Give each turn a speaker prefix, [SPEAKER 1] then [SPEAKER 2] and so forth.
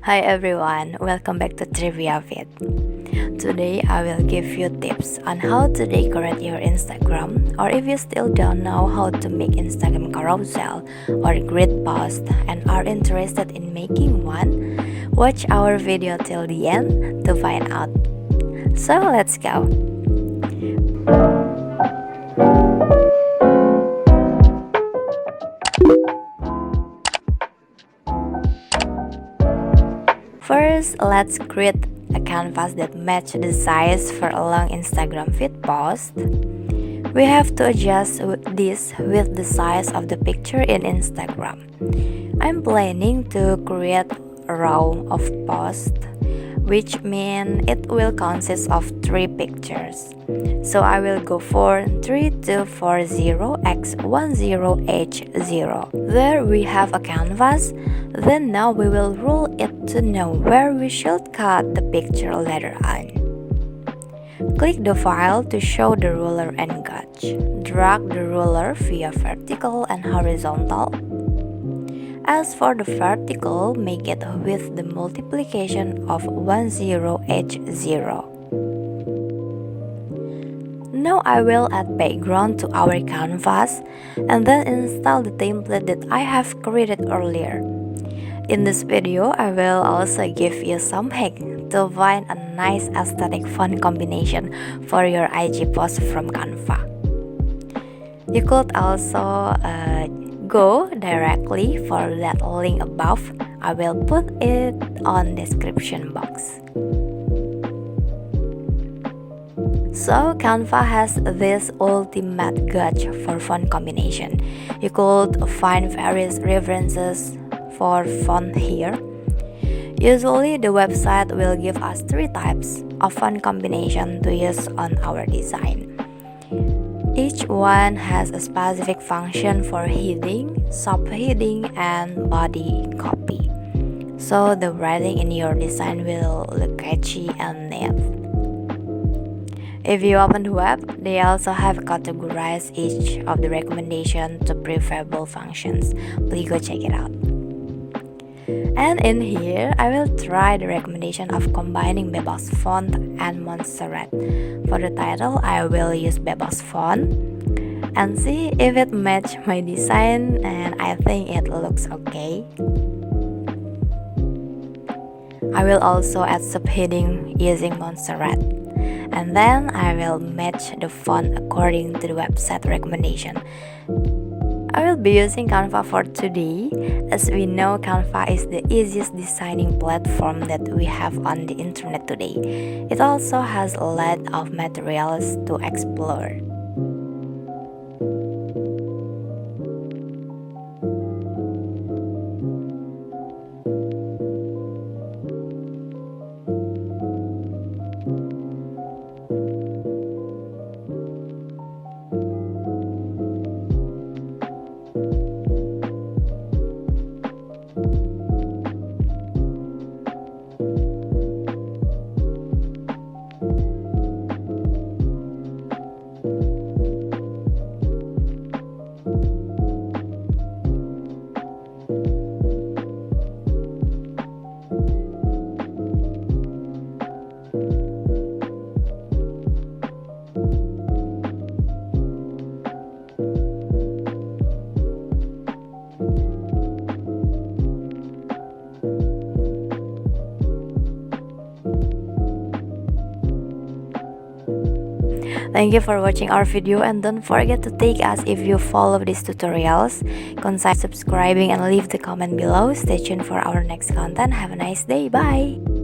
[SPEAKER 1] Hi everyone, welcome back to TriviaVid. Today I will give you tips on how to decorate your Instagram, or if you still don't know how to make Instagram carousel or grid post and are interested in making one, watch our video till the end to find out. So let's go. First, let's create a canvas that matches the size for a long Instagram feed post. We have to adjust this with the size of the picture in Instagram. I'm planning to create a row of posts, which means it will consist of 3 pictures. So I will go for 3240x10h0. There we have a canvas. Then now we will rule it to know where we should cut the picture later on. Click the file to show the ruler and gauge. Drag the ruler via vertical and horizontal. As for the vertical, make it with the multiplication of 10h0. Now I will add background to our canvas and then install the template that I have created earlier. In this video, I will also give you some hack to find a nice aesthetic font combination for your IG post from Canva. You could also go directly for that link above. I will put it on description box. So Canva has this ultimate gauge for font combination. You could find various references for font here. Usually the website will give us 3 types of font combination to use on our design. Each one has a specific function for heading, subheading, and body copy. So the writing in your design will look catchy and neat. If you open the web, they also have categorized each of the recommendation to preferable functions. Please go check it out. And in here, I will try the recommendation of combining Bebas font and Montserrat. For the title, I will use Bebas font and see if it matches my design, and I think it looks okay. I will also add subheading using Montserrat. And then I will match the font according to the website recommendation. I will be using Canva for today. As we know, Canva is the easiest designing platform that we have on the internet today. It also has a lot of materials to explore. Thank you for watching our video, and don't forget to tag us if you follow these tutorials. Consider subscribing and leave the comment below. Stay tuned for our next content. Have a nice day. Bye!